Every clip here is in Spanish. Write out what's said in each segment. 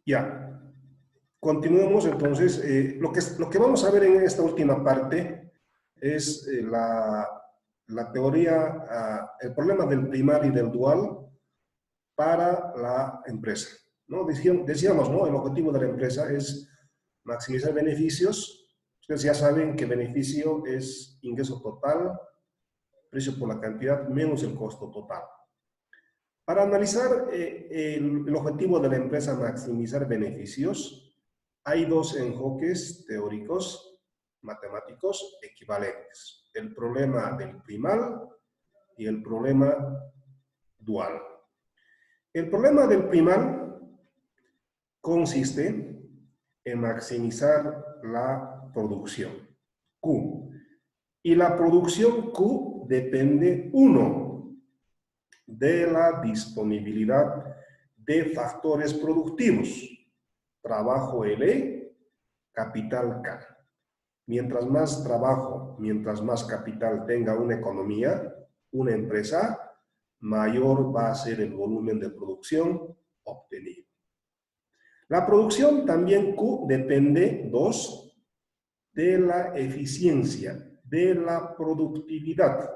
Ya, continuemos entonces. Lo que vamos a ver en esta última parte es la teoría, el problema del primal y del dual para la empresa, ¿no? Decíamos, ¿no? El objetivo de la empresa es maximizar beneficios. Ustedes ya saben que beneficio es ingreso total, precio por la cantidad, menos el costo total. Para analizar el objetivo de la empresa maximizar beneficios, hay dos enfoques teóricos, matemáticos, equivalentes. El problema del primal y el problema dual. El problema del primal consiste en maximizar la producción, Q. Y la producción Q depende, uno, de la disponibilidad de factores productivos, trabajo L, capital K. Mientras más trabajo, mientras más capital tenga una economía, una empresa, mayor va a ser el volumen de producción obtenido. La producción también Q depende, dos, de la eficiencia, de la productividad.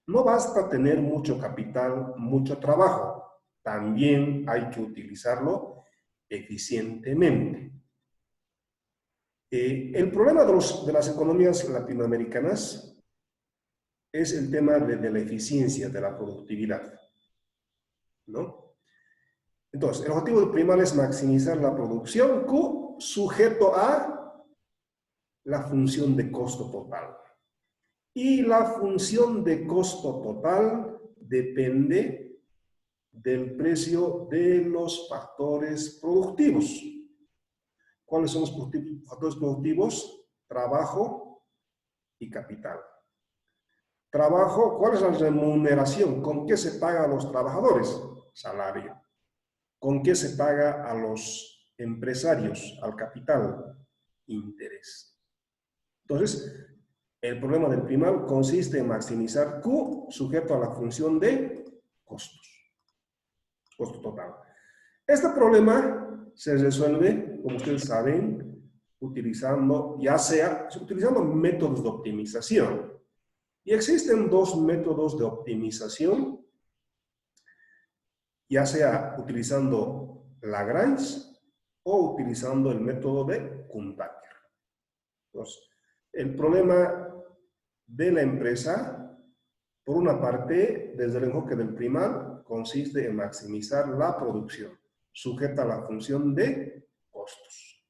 No basta tener mucho capital, mucho trabajo, también hay que utilizarlo eficientemente. El problema de las economías latinoamericanas es el tema de la eficiencia, de la productividad, ¿no? Entonces, el objetivo primal es maximizar la producción Q sujeto a la función de costo total. Y la función de costo total depende del precio de los factores productivos. ¿Cuáles son los factores productivos? Trabajo y capital. Trabajo, ¿cuál es la remuneración? ¿Con qué se paga a los trabajadores? Salario. ¿Con qué se paga a los empresarios, al capital? Interés. Entonces, el problema del primal consiste en maximizar Q sujeto a la función de costos. Costo total. Este problema se resuelve, como ustedes saben, utilizando métodos de optimización. Y existen dos métodos de optimización, ya sea utilizando Lagrange o utilizando el método de Kuhn-Tucker. Entonces, el problema de la empresa, por una parte, desde el enfoque del primal, consiste en maximizar la producción, sujeta a la función de costos.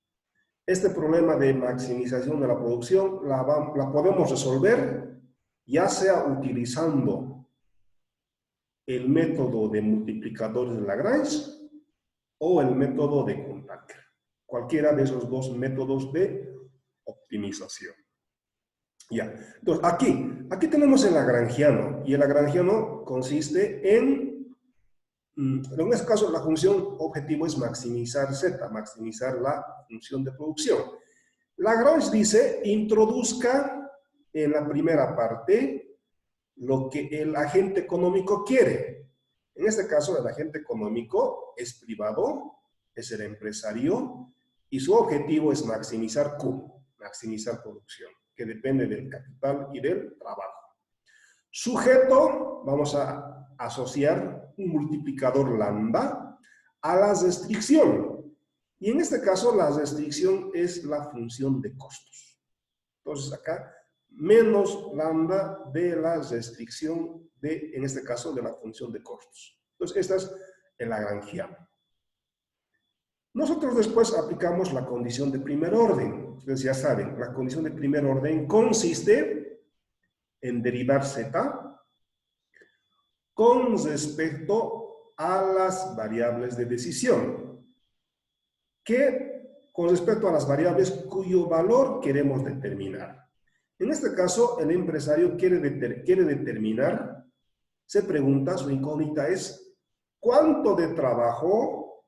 Este problema de maximización de la producción la podemos resolver ya sea utilizando el método de multiplicadores de Lagrange o el método de Kuhn-Tucker. Cualquiera de esos dos métodos de optimización. Ya. Entonces, aquí tenemos el lagrangiano, y el lagrangiano consiste en este caso, la función objetivo es maximizar Z, maximizar la función de producción. Lagrange dice, introduzca en la primera parte lo que el agente económico quiere. En este caso, el agente económico es privado, es el empresario, y su objetivo es maximizar Q, maximizar producción, que depende del capital y del trabajo. Sujeto, vamos a asociar un multiplicador lambda a la restricción. Y en este caso, la restricción es la función de costos. Entonces, acá, menos lambda de la restricción de, en este caso, de la función de costos. Entonces, esta es el lagrangiano. Nosotros después aplicamos la condición de primer orden. Ustedes ya saben, la condición de primer orden consiste en derivar Z con respecto a las variables de decisión, con respecto a las variables cuyo valor queremos determinar. En este caso, el empresario quiere determinar, se pregunta, su incógnita es, ¿cuánto de trabajo,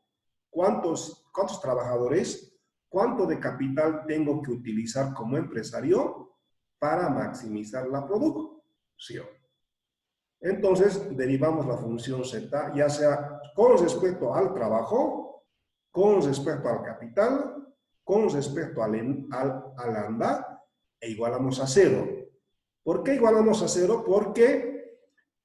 cuántos trabajadores, cuánto de capital tengo que utilizar como empresario para maximizar la producción? Entonces, derivamos la función Z, ya sea con respecto al trabajo, con respecto al capital, con respecto al lambda, e igualamos a 0. ¿Por qué igualamos a 0? Porque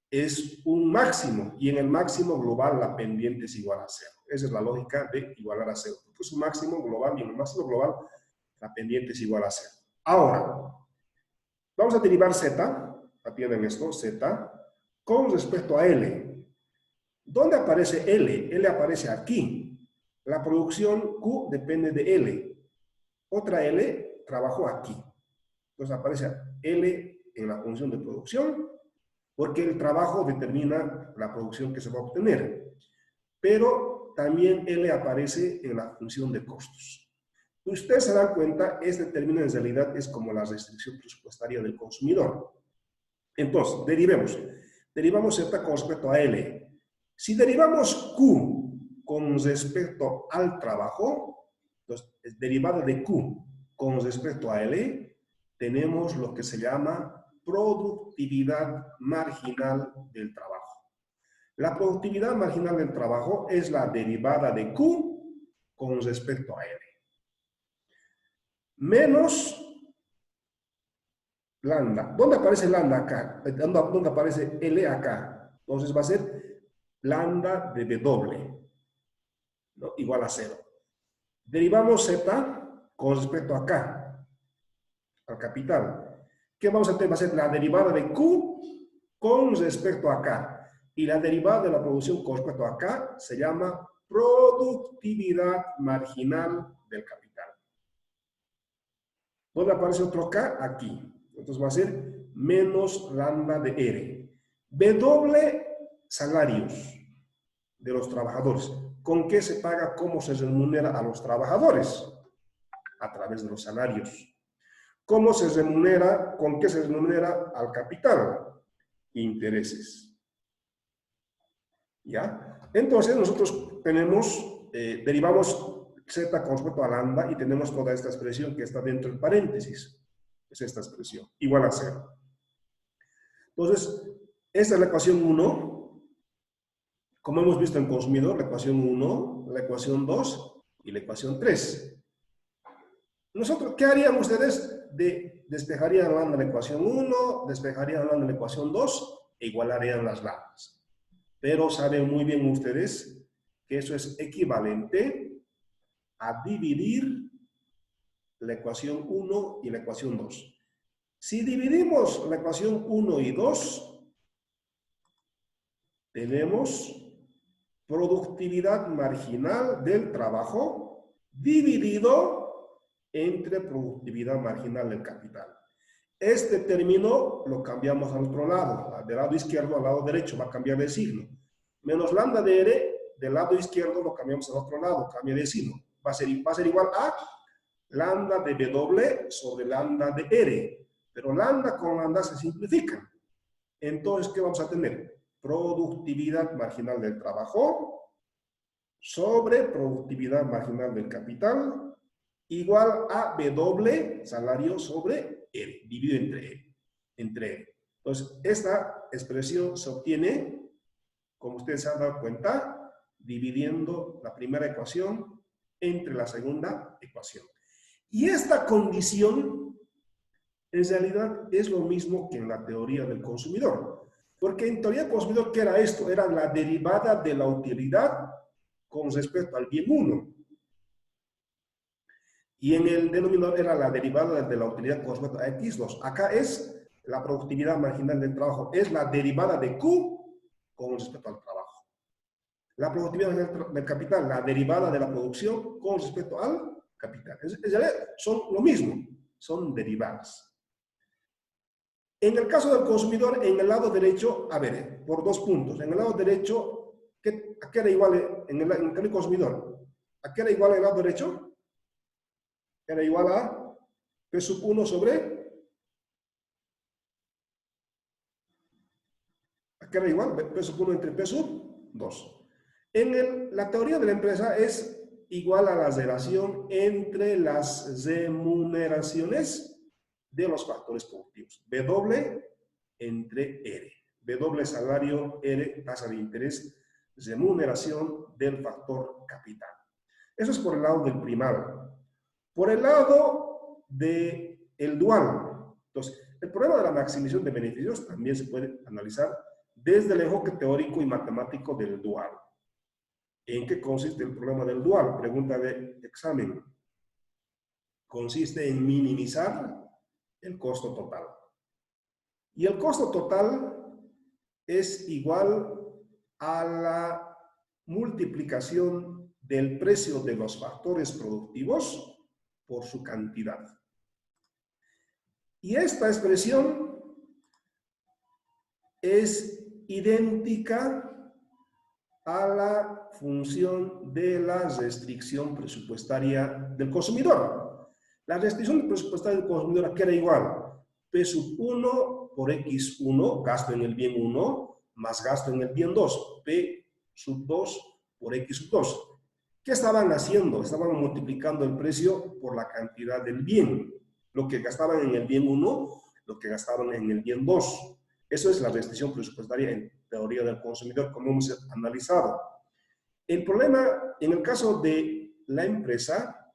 es un máximo, y en el máximo global la pendiente es igual a 0. Esa es la lógica de igualar a 0. Porque es un máximo global, y en el máximo global la pendiente es igual a 0. Ahora, vamos a derivar z, atiendan esto, z, con respecto a L. ¿Dónde aparece L? L aparece aquí. La producción Q depende de L. Otra L trabajó aquí. Entonces aparece L en la función de producción, porque el trabajo determina la producción que se va a obtener. Pero también L aparece en la función de costos. Ustedes se dan cuenta, este término en realidad es como la restricción presupuestaria del consumidor. Entonces, derivamos Z con respecto a L. Si derivamos Q con respecto al trabajo, entonces, derivada de Q con respecto a L, tenemos lo que se llama productividad marginal del trabajo. La productividad marginal del trabajo es la derivada de Q con respecto a L. Menos lambda. ¿Dónde aparece lambda acá? ¿Dónde aparece L acá? Entonces va a ser lambda de W, ¿no? Igual a 0. Derivamos Z con respecto a acá, al capital. ¿Qué vamos a tener? Va a ser la derivada de Q con respecto a acá. Y la derivada de la producción con respecto a acá se llama productividad marginal del capital. ¿Dónde aparece otro K? Aquí. Entonces va a ser menos lambda de R. W, salarios de los trabajadores. ¿Con qué se paga? ¿Cómo se remunera a los trabajadores? A través de los salarios. ¿Cómo se remunera? ¿Con qué se remunera al capital? Intereses. ¿Ya? Entonces nosotros tenemos, derivamos Z con respecto a lambda y tenemos toda esta expresión que está dentro del paréntesis. Es esta expresión, igual a 0. Entonces, esta es la ecuación 1. Como hemos visto en consumidor, la ecuación 1, la ecuación 2 y la ecuación 3. Nosotros, ¿qué harían ustedes? Despejarían lambda la ecuación 1, despejarían lambda la ecuación 2 e igualarían las lambdas. Pero saben muy bien ustedes que eso es equivalente a dividir la ecuación 1 y la ecuación 2. Si dividimos la ecuación 1 y 2, tenemos productividad marginal del trabajo dividido entre productividad marginal del capital. Este término lo cambiamos al otro lado, del lado izquierdo al lado derecho, va a cambiar de signo. Menos lambda de R, del lado izquierdo lo cambiamos al otro lado, cambia de signo. Va a ser igual a lambda de W sobre lambda de R. Pero lambda con lambda se simplifican. Entonces, ¿qué vamos a tener? Productividad marginal del trabajo sobre productividad marginal del capital igual a W, salario sobre R, dividido entre R. Entonces, esta expresión se obtiene, como ustedes se han dado cuenta, dividiendo la primera ecuación entre la segunda ecuación. Y esta condición, en realidad, es lo mismo que en la teoría del consumidor. Porque en teoría del consumidor, ¿qué era esto? Era la derivada de la utilidad con respecto al bien 1. Y en el denominador era la derivada de la utilidad con respecto a X2. Acá es la productividad marginal del trabajo. Es la derivada de Q con respecto al trabajo. La productividad del capital, la derivada de la producción con respecto al capital. Son lo mismo, son derivadas. En el caso del consumidor, en el lado derecho, a ver, por 2 puntos. En el lado derecho, ¿a qué era igual en el consumidor? ¿A qué era igual el lado derecho? Era igual a P sub 1 sobre... ¿A qué era igual? P sub 1 entre P sub 2. La teoría de la empresa es igual a la relación entre las remuneraciones de los factores productivos. W entre R. W salario, R tasa de interés, remuneración del factor capital. Eso es por el lado del primal. Por el lado del dual. Entonces, el problema de la maximización de beneficios también se puede analizar desde el enfoque teórico y matemático del dual. ¿En qué consiste el problema del dual? Pregunta de examen. Consiste en minimizar el costo total. Y el costo total es igual a la multiplicación del precio de los factores productivos por su cantidad. Y esta expresión es idéntica a la función de la restricción presupuestaria del consumidor. La restricción presupuestaria del consumidor que era igual P sub 1 por X1, gasto en el bien 1, más gasto en el bien 2, P sub 2 por X sub 2. ¿Qué estaban haciendo? Estaban multiplicando el precio por la cantidad del bien. Lo que gastaban en el bien 1, lo que gastaban en el bien 2. Eso es la restricción presupuestaria en teoría del consumidor, como hemos analizado. El problema, en el caso de la empresa,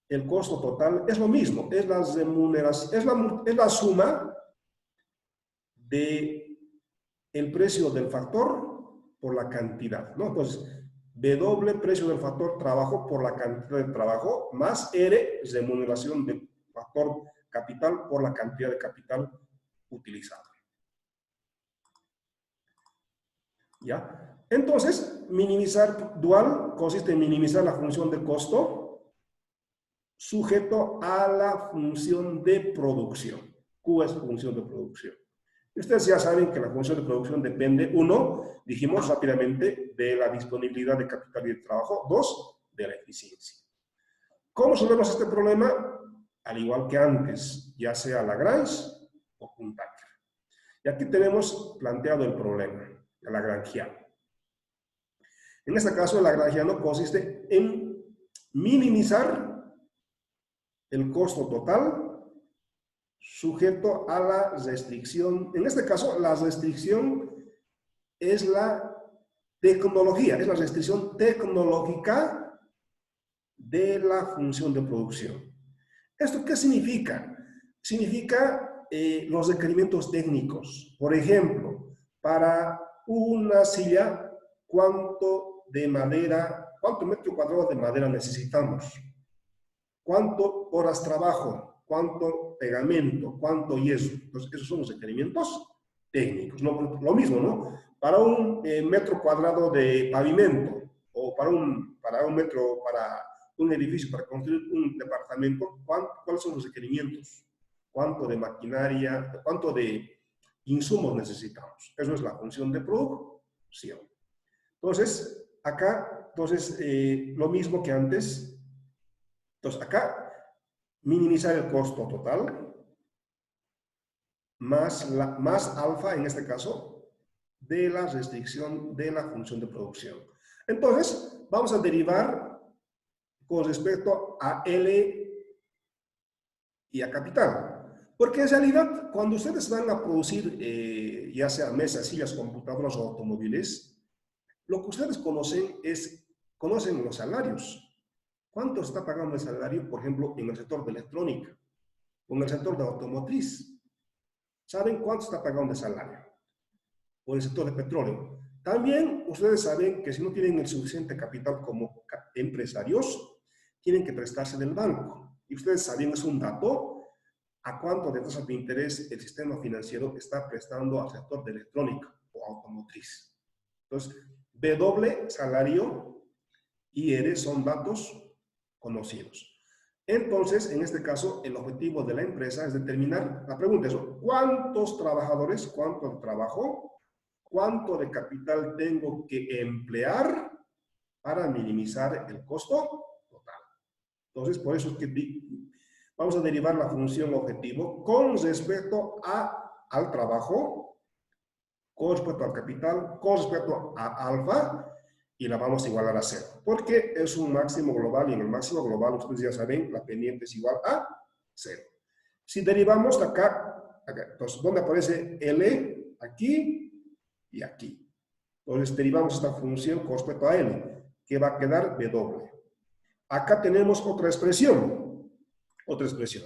el costo total es lo mismo, es la remuneración, es la suma de el precio del factor por la cantidad, ¿no? Entonces, W, precio del factor trabajo por la cantidad de trabajo, más R, remuneración del factor capital por la cantidad de capital utilizado. ¿Ya? Entonces, minimizar dual consiste en minimizar la función de costo sujeto a la función de producción. Q es función de producción. Ustedes ya saben que la función de producción depende, uno, dijimos rápidamente, de la disponibilidad de capital y de trabajo, dos, de la eficiencia. ¿Cómo resolvemos este problema? Al igual que antes, ya sea Lagrange o Kuhn-Tucker. Y aquí tenemos planteado el problema, el lagrangiano. En este caso, el lagrangiano consiste en minimizar el costo total sujeto a la restricción. En este caso, la restricción es la tecnología, es la restricción tecnológica de la función de producción. ¿Esto qué significa? Significa los requerimientos técnicos. Por ejemplo, para una silla, ¿cuánto metro cuadrado de madera necesitamos? ¿Cuánto horas trabajo? ¿Cuánto pegamento? ¿Cuánto yeso? Entonces, esos son los requerimientos técnicos. Lo mismo, ¿no? Para un metro cuadrado de pavimento o para un edificio, para construir un departamento, ¿cuáles son los requerimientos? ¿Cuánto de maquinaria, cuánto de insumos necesitamos? Eso es la función de producción. Entonces, acá, lo mismo que antes. Entonces, acá, minimizar el costo total, más alfa, en este caso, de la restricción de la función de producción. Entonces, vamos a derivar con respecto a L y a capital. Porque en realidad, cuando ustedes van a producir, ya sea mesas, sillas, computadoras o automóviles, lo que ustedes conocen los salarios. ¿Cuánto está pagando el salario, por ejemplo, en el sector de electrónica o en el sector de automotriz? ¿Saben cuánto está pagando el salario? O en el sector de petróleo. También ustedes saben que si no tienen el suficiente capital como empresarios, tienen que prestarse del banco. Y ustedes saben, es un dato, a cuánto de tasas de interés el sistema financiero está prestando al sector de electrónica o automotriz. Entonces, W, salario, y R son datos conocidos. Entonces, en este caso, el objetivo de la empresa es determinar, la pregunta es, ¿cuántos trabajadores, cuánto trabajo, cuánto de capital tengo que emplear para minimizar el costo total? Entonces, por eso es que vamos a derivar la función objetivo con respecto al trabajo, con respecto al capital, con respecto a alfa, y la vamos a igualar a 0, porque es un máximo global y en el máximo global, ustedes ya saben, la pendiente es igual a 0. Si derivamos acá, entonces, ¿dónde aparece L? Aquí y aquí. Entonces, derivamos esta función con respecto a L, que va a quedar W. Acá tenemos otra expresión,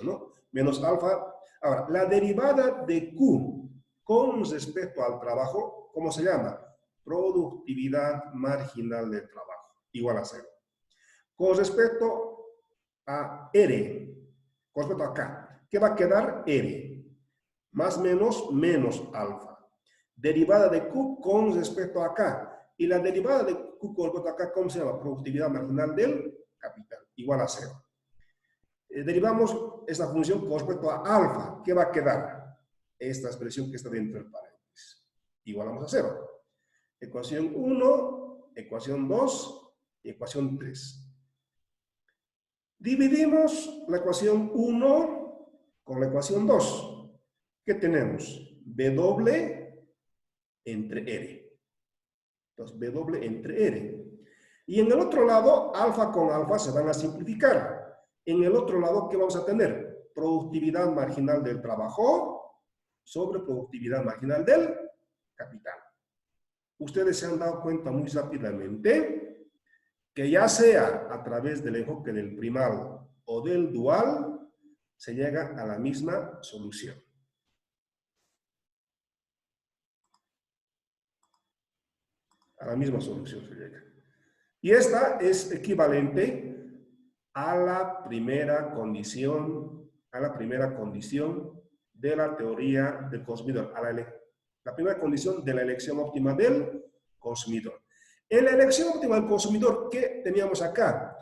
¿no? Menos alfa. Ahora, la derivada de Q con respecto al trabajo, ¿cómo se llama? Productividad marginal del trabajo, igual a 0. Con respecto a R, con respecto a K, ¿qué va a quedar? R, más menos, menos alfa. Derivada de Q con respecto a K. Y la derivada de Q con respecto a K, ¿cómo se llama? Productividad marginal del capital, igual a 0. Derivamos esta función con respecto a alfa. ¿Qué va a quedar? Esta expresión que está dentro del paréntesis. Igualamos a 0. Ecuación 1, ecuación 2 y ecuación 3. Dividimos la ecuación 1 con la ecuación 2. ¿Qué tenemos? W entre R. Entonces, W entre R. Y en el otro lado, alfa con alfa se van a simplificar. En el otro lado, ¿qué vamos a tener? Productividad marginal del trabajo sobre productividad marginal del capital. Ustedes se han dado cuenta muy rápidamente que ya sea a través del enfoque del primal o del dual, se llega a la misma solución. A la misma solución se llega. Y esta es equivalente a la primera condición de la teoría del consumidor, la primera condición de la elección óptima del consumidor. En la elección óptima del consumidor, ¿qué teníamos acá?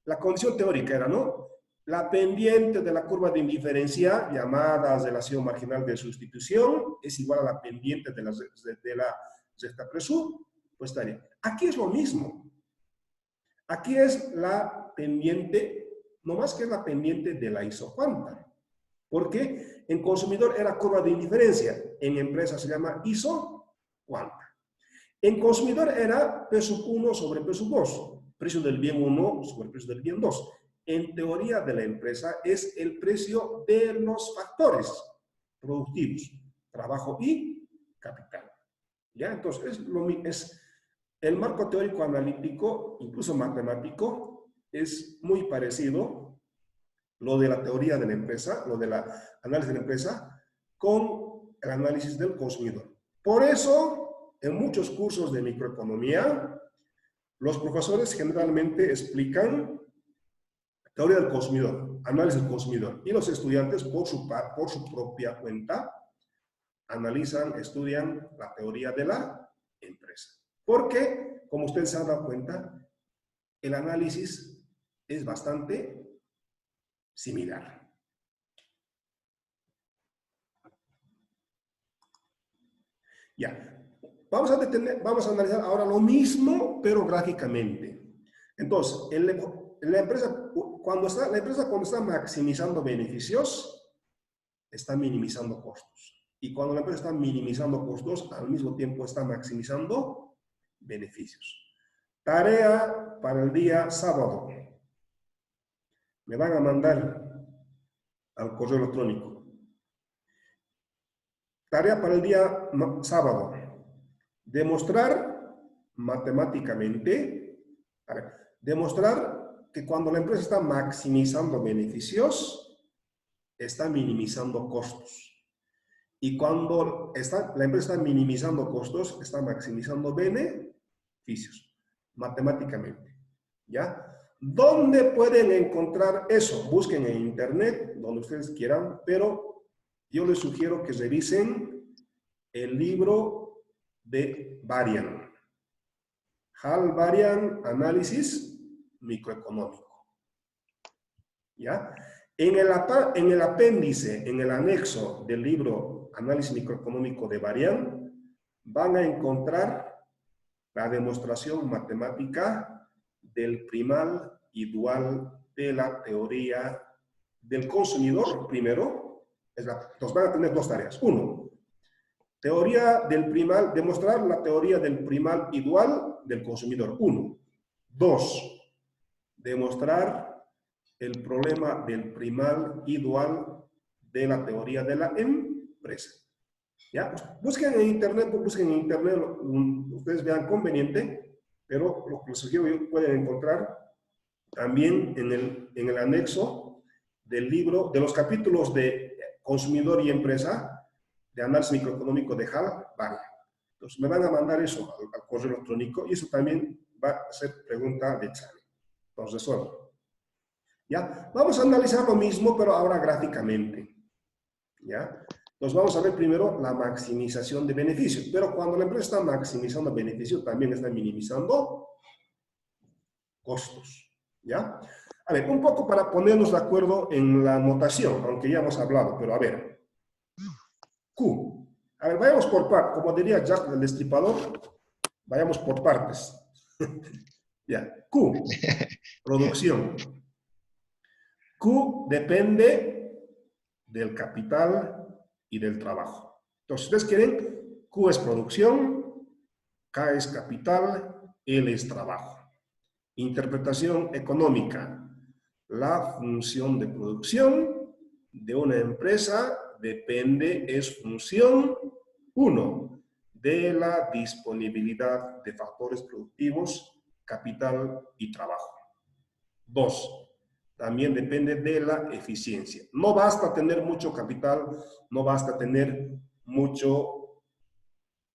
La condición teórica era, ¿no? La pendiente de la curva de indiferencia, llamada relación marginal de sustitución, es igual a la pendiente de la recta presupuestaria. Aquí es lo mismo. Aquí es la pendiente, no más que la pendiente de la isocuanta. Porque en consumidor era curva de indiferencia, en empresa se llama isocuanta. En consumidor era P1 sobre P2, precio del bien 1 sobre precio del bien 2. En teoría de la empresa es el precio de los factores productivos, trabajo y capital. ¿Ya? Entonces, es el marco teórico analítico, incluso matemático, es muy parecido lo de la teoría de la empresa, lo de la análisis de la empresa, con el análisis del consumidor. Por eso, en muchos cursos de microeconomía, los profesores generalmente explican teoría del consumidor, análisis del consumidor, y los estudiantes, por su propia cuenta, analizan, estudian la teoría de la empresa. Porque, como ustedes se han dado cuenta, el análisis es bastante similar. Ya, vamos a analizar ahora lo mismo, pero gráficamente. Entonces, la empresa cuando está maximizando beneficios, está minimizando costos. Y cuando la empresa está minimizando costos, al mismo tiempo está maximizando beneficios. Tarea para el día sábado. Me van a mandar al correo electrónico. Tarea para el día sábado. Demostrar matemáticamente, demostrar que cuando la empresa está maximizando beneficios, está minimizando costos. Y cuando la empresa está minimizando costos, está maximizando beneficios, matemáticamente. ¿Ya? ¿Dónde pueden encontrar eso? Busquen en internet, donde ustedes quieran, pero yo les sugiero que revisen el libro de Varian. Hal Varian, Análisis Microeconómico. ¿Ya? En el apéndice, en el anexo del libro Análisis Microeconómico de Varian, van a encontrar la demostración matemática del primal y dual de la teoría del consumidor, primero. Entonces van a tener dos tareas. Uno, teoría del primal, demostrar la teoría del primal y dual del consumidor. Uno. Dos, demostrar el problema del primal y dual de la teoría de la empresa. ¿Ya? Busquen en internet, ustedes vean conveniente, pero lo que les sugiero, pueden encontrar también en el anexo del libro, de los capítulos de consumidor y empresa, de análisis microeconómico de HAL, varia. Entonces me van a mandar eso al correo electrónico y eso también va a ser pregunta de examen. Entonces resuelvo. ¿Ya? Vamos a analizar lo mismo, pero ahora gráficamente. ¿Ya? Entonces vamos a ver primero la maximización de beneficios. Pero cuando la empresa está maximizando beneficios, también está minimizando costos. ¿Ya? A ver, un poco para ponernos de acuerdo en la notación, aunque ya hemos hablado, pero a ver. Q. A ver, vayamos por partes. Como diría Jack el Destripador, vayamos por partes. Ya. Q. Producción. Q depende del capital y del trabajo. Entonces, si ustedes quieren, Q es producción, K es capital, L es trabajo. Interpretación económica. La función de producción de una empresa depende, es función, 1, de la disponibilidad de factores productivos, capital y trabajo. 2, también depende de la eficiencia. No basta tener mucho capital, no basta tener mucho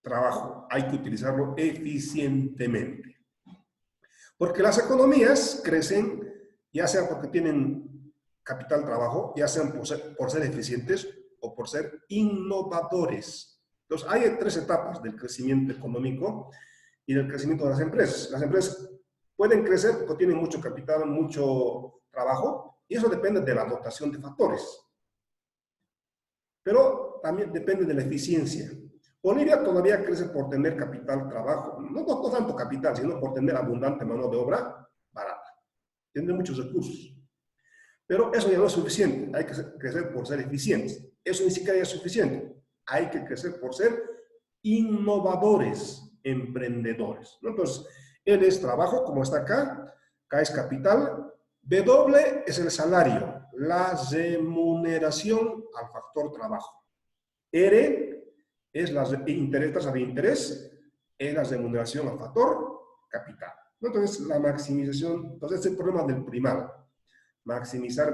trabajo, hay que utilizarlo eficientemente. Porque las economías crecen, ya sea porque tienen capital trabajo, ya sean por ser eficientes o por ser innovadores. Entonces, hay 3 etapas del crecimiento económico y del crecimiento de las empresas. Las empresas pueden crecer porque tienen mucho capital, mucho trabajo, y eso depende de la dotación de factores. Pero también depende de la eficiencia. Bolivia todavía crece por tener capital, trabajo, no tanto capital, sino por tener abundante mano de obra barata. Tiene muchos recursos. Pero eso ya no es suficiente, hay que crecer por ser eficientes. Eso ni siquiera es suficiente. Hay que crecer por ser innovadores, emprendedores. ¿No? Entonces, L es trabajo, como está acá, K es capital, W es el salario, la remuneración al factor trabajo. R es la tasa de interés, es la remuneración al factor capital. Entonces, la maximización, entonces es el problema del primal. Maximizar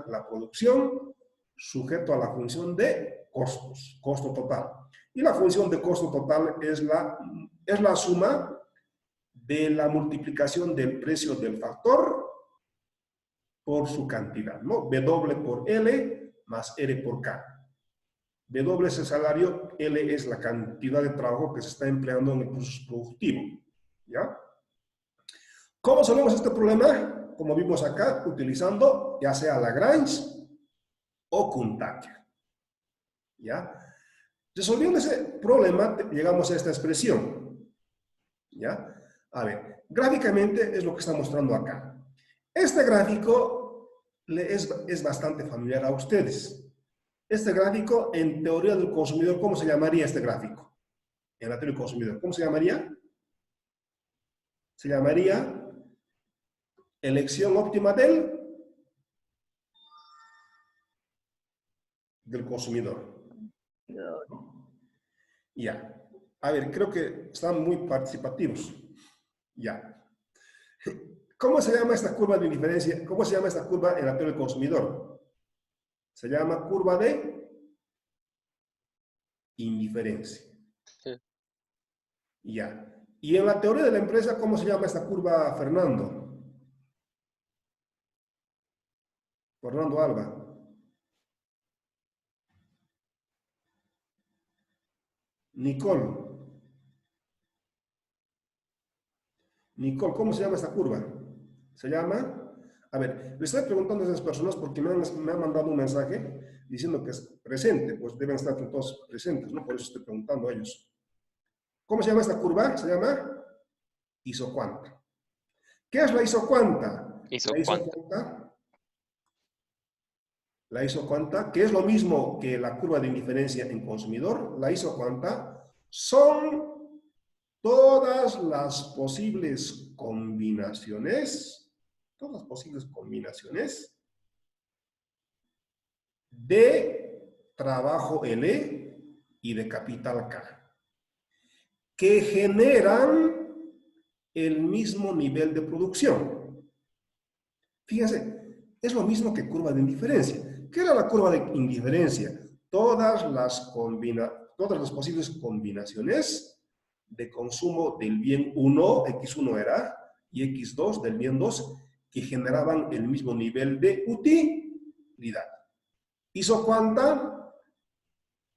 la producción sujeto a la función de costos, costo total. Y la función de costo total es la suma de la multiplicación del precio del factor por su cantidad, ¿no? W por L más R por K. W es el salario, L es la cantidad de trabajo que se está empleando en el proceso productivo, ¿ya? ¿Cómo resolvemos este problema? Como vimos acá, utilizando ya sea Lagrange o Kuhn-Tucker, ¿ya? Resolviendo ese problema, llegamos a esta expresión, ¿ya? A ver, gráficamente es lo que está mostrando acá. Este gráfico es bastante familiar a ustedes. Este gráfico, en teoría del consumidor, ¿cómo se llamaría este gráfico? En la teoría del consumidor, ¿cómo se llamaría? Se llamaría elección óptima del consumidor. Ya. A ver, creo que están muy participativos. Ya. ¿Cómo se llama esta curva de indiferencia? ¿Cómo se llama esta curva en la teoría del consumidor? Se llama curva de indiferencia. Sí. Ya. Y en la teoría de la empresa, ¿cómo se llama esta curva, Fernando? Fernando Alba. Nicole. Nicole, ¿cómo se llama esta curva? Se llama... A ver, le estoy preguntando a esas personas porque me han mandado un mensaje diciendo que es presente, pues deben estar todos presentes, ¿no? Por eso estoy preguntando a ellos. ¿Cómo se llama esta curva? Se llama isocuanta. ¿Qué es la isocuanta? La isocuanta, que es lo mismo que la curva de indiferencia en consumidor, la isocuanta son todas las posibles combinaciones de trabajo L y de capital K, que generan el mismo nivel de producción. Fíjense, es lo mismo que curva de indiferencia. ¿Qué era la curva de indiferencia? Todas las posibles combinaciones de consumo del bien 1, X1 era, y X2 del bien 2, que generaban el mismo nivel de utilidad. Isocuanta,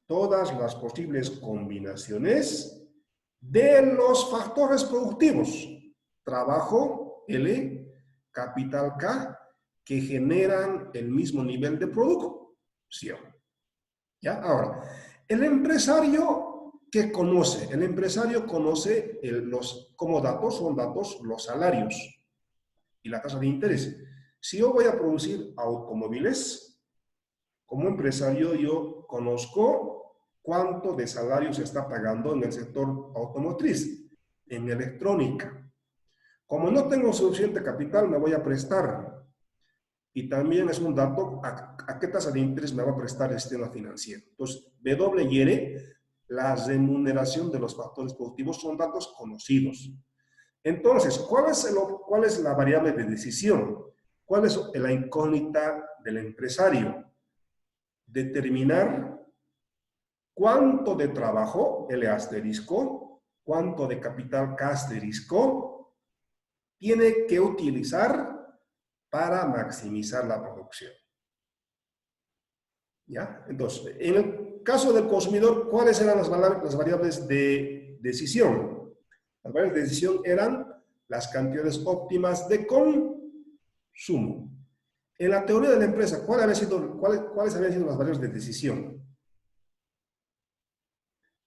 todas las posibles combinaciones de los factores productivos. Trabajo, L, capital K, que generan el mismo nivel de producción. ¿Ya? Ahora, el empresario, ¿qué conoce? El empresario conoce como datos, son datos, los salarios y la tasa de interés. Si yo voy a producir automóviles, como empresario yo conozco cuánto de salario se está pagando en el sector automotriz, en electrónica. Como no tengo suficiente capital, me voy a prestar. Y también es un dato a qué tasa de interés me va a prestar el sistema financiero. Entonces, W y R, la remuneración de los factores productivos, son datos conocidos. Entonces, ¿cuál es la variable de decisión? ¿Cuál es la incógnita del empresario? Determinar cuánto de trabajo, L asterisco, cuánto de capital K asterisco, tiene que utilizar para maximizar la producción. ¿Ya? Entonces, en el caso del consumidor, ¿cuáles eran las variables de decisión? Las variables de decisión eran las cantidades óptimas de consumo. En la teoría de la empresa, ¿cuáles habían sido las variables de decisión?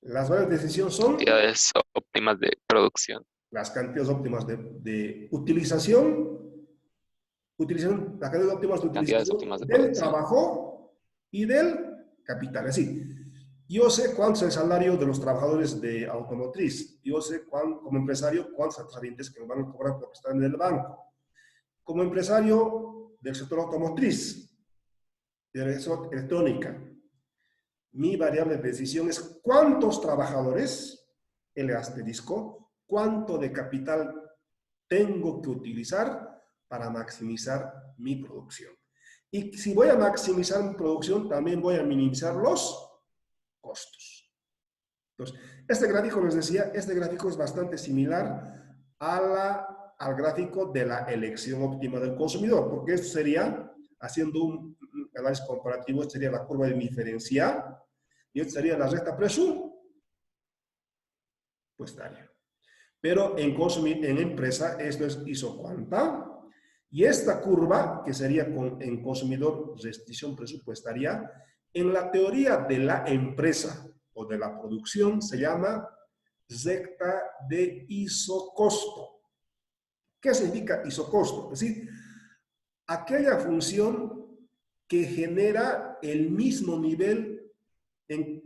Las variables de decisión son Cantidades óptimas de producción. las cantidades óptimas de utilización, las cantidades óptimas de Cantidades utilización óptimas de del producción. trabajo y del capital. Es decir, yo sé cuánto es el salario de los trabajadores de automotriz. Yo sé como empresario cuántos atrasadientes que me van a cobrar porque están en el banco. Como empresario del sector automotriz, de la electrónica, mi variable de decisión es cuántos trabajadores, L asterisco, cuánto de capital tengo que utilizar para maximizar mi producción. Y si voy a maximizar mi producción, también voy a minimizar los costos. Entonces, este gráfico, les decía, este gráfico es bastante similar al gráfico de la elección óptima del consumidor, porque esto sería, haciendo un análisis comparativo, esto sería la curva de diferencia y esto sería la recta presupuestaria. Pero en empresa esto es isocuanta, y esta curva, que sería en consumidor restricción presupuestaria, en la teoría de la empresa o de la producción se llama recta de isocosto. ¿Qué significa isocosto? Es decir, aquella función que genera el mismo nivel, el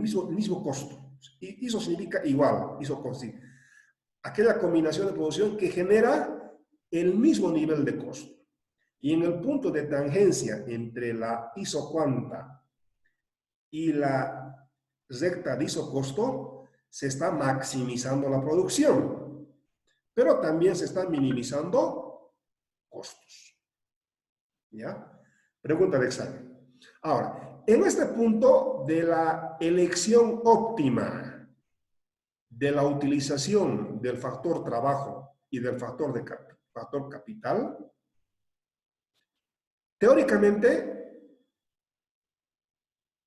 mismo costo. Iso significa igual, isocosto. Sí. Aquella combinación de producción que genera el mismo nivel de costo. Y en el punto de tangencia entre la isocuanta y la recta de isocosto, se está maximizando la producción, pero también se están minimizando costos. ¿Ya? Pregunta de examen. Ahora, en este punto de la elección óptima de la utilización del factor trabajo y del factor capital, teóricamente,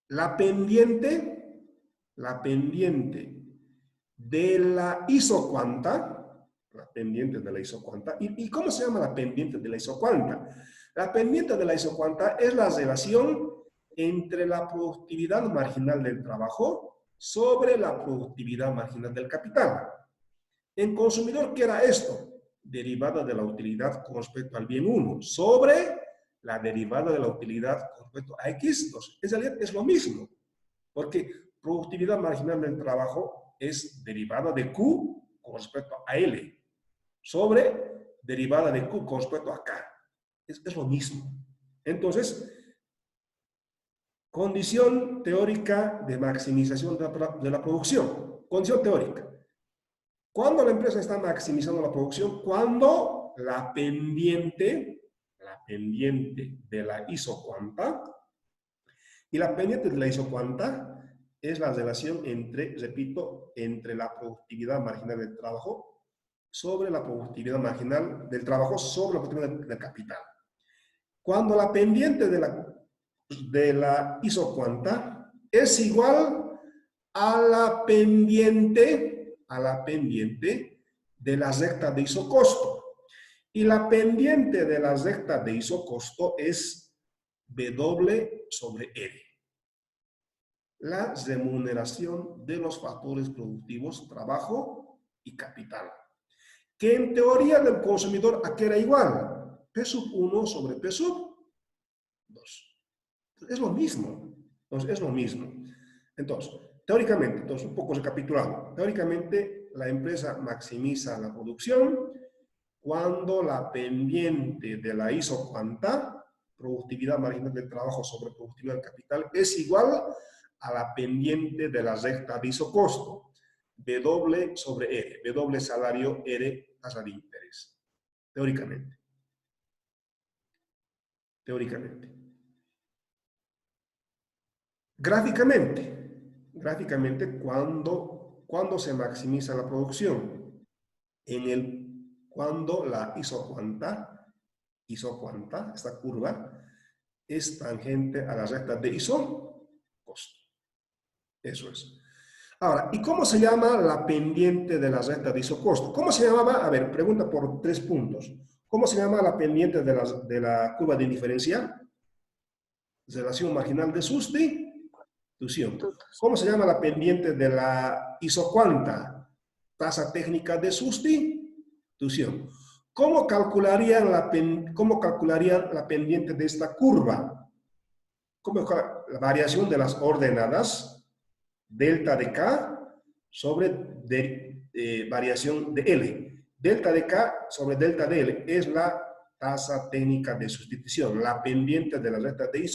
la pendiente de la isocuanta, ¿y cómo se llama la pendiente de la isocuanta? La pendiente de la isocuanta es la relación entre la productividad marginal del trabajo sobre la productividad marginal del capital. En consumidor, ¿qué era esto? Derivada de la utilidad con respecto al bien 1 sobre la derivada de la utilidad con respecto a X2. En realidad es lo mismo, porque productividad marginal del trabajo es derivada de Q con respecto a L sobre derivada de Q con respecto a K. Es lo mismo. Entonces, condición teórica de maximización de la producción. Condición teórica. ¿Cuándo la empresa está maximizando la producción? Cuando la pendiente pendiente de la isocuanta. Y la pendiente de la isocuanta es la relación entre, repito, entre la productividad marginal del trabajo sobre la productividad marginal del trabajo sobre la productividad del capital. Cuando la pendiente de la isocuanta es igual a la pendiente de la recta de isocosto. Y la pendiente de la recta de isocosto es W sobre R. La remuneración de los factores productivos, trabajo y capital. Que en teoría del consumidor, ¿a qué era igual? P sub 1 sobre P sub 2. Es lo mismo. Entonces, es lo mismo. Entonces, teóricamente, un poco recapitulando, teóricamente la empresa maximiza la producción cuando la pendiente de la isocuanta, productividad marginal del trabajo sobre productividad del capital, es igual a la pendiente de la recta de isocosto, W sobre R, W salario, R tasa de interés. Teóricamente. Teóricamente. Gráficamente, cuando se maximiza la producción, cuando la isocuanta, esta curva, es tangente a la recta de isocosto. Eso es. Ahora, ¿y cómo se llama la pendiente de la recta de isocosto? ¿Cómo se llamaba? A ver, pregunta por 3 puntos. ¿Cómo se llama la pendiente de la curva de indiferencia? Relación marginal de sustitución. ¿Cómo se llama la pendiente de la isocuanta? Tasa técnica de sustitución. ¿Cómo calcularían la pendiente de esta curva? ¿Cómo la variación de las ordenadas? Delta de K sobre variación de L. Delta de K sobre delta de L es la tasa técnica de sustitución, la pendiente de la recta de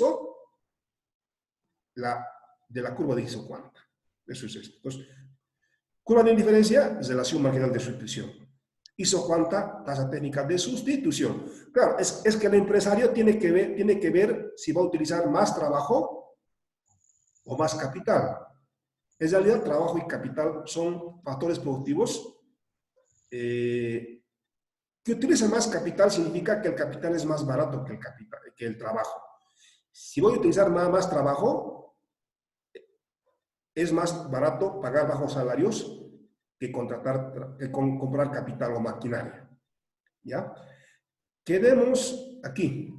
de la curva de isocuanta. Eso es esto. Entonces, curva de indiferencia, relación marginal de sustitución. Isocuanta, tasa técnica de sustitución. Claro, es que el empresario tiene que ver si va a utilizar más trabajo o más capital. En realidad, trabajo y capital son factores productivos. Que utilice más capital significa que el capital es más barato que el trabajo. Si voy a utilizar más trabajo, es más barato pagar bajos salarios que comprar capital o maquinaria. ¿Ya? Quedemos aquí.